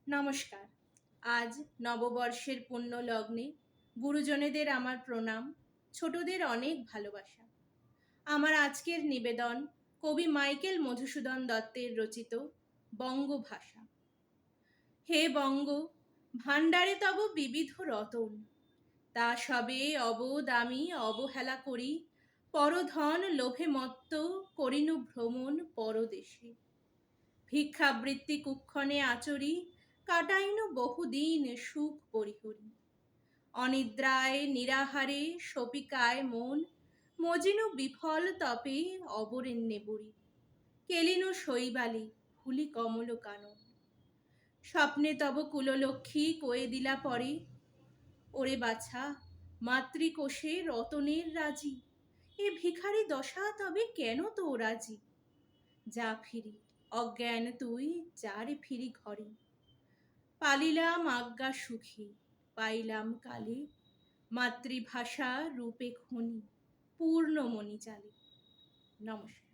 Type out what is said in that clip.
নমস্কার। আজ নববর্ষের পুণ্য লগ্নে গুরুজনেদের আমার প্রণাম, ছোটদের অনেক ভালোবাসা। আমার আজকের নিবেদন কবি মাইকেল মধুসূদন দত্তের রচিত বঙ্গভাষা। হে বঙ্গ, ভাণ্ডারে তব বিবিধ রতন, তা সবে অবোধ আমি অবহেলা করি, পরধন লোভে মত্ত করিনু ভ্রমণ পরদেশে। ভিক্ষাবৃত্তি কুক্ষণে আচরি, কাটাইনু বহুদিন সুখ পরিহরি। অনিদ্রায় নিরাহারে শপিকায় মন, মজিনু বিফল তপে অবরেণ্যে বরি। কেলিনু শৈবালে হুলি কমল কানন, স্বপ্নে তব কুললক্ষ্মী কয়ে দিলা পরে, ওরে বাছা মাতৃকোষে রতনের রাজি, এ ভিখারি দশা তবে কেন তো রাজি। যা ফিরি অজ্ঞান তুই, যারে ফিরি ঘরে, পালিলাম আজ্ঞা সুখী পাইলাম কালে, মাতৃভাষা রূপে খনি পূর্ণমণি চালে। নমস্কার।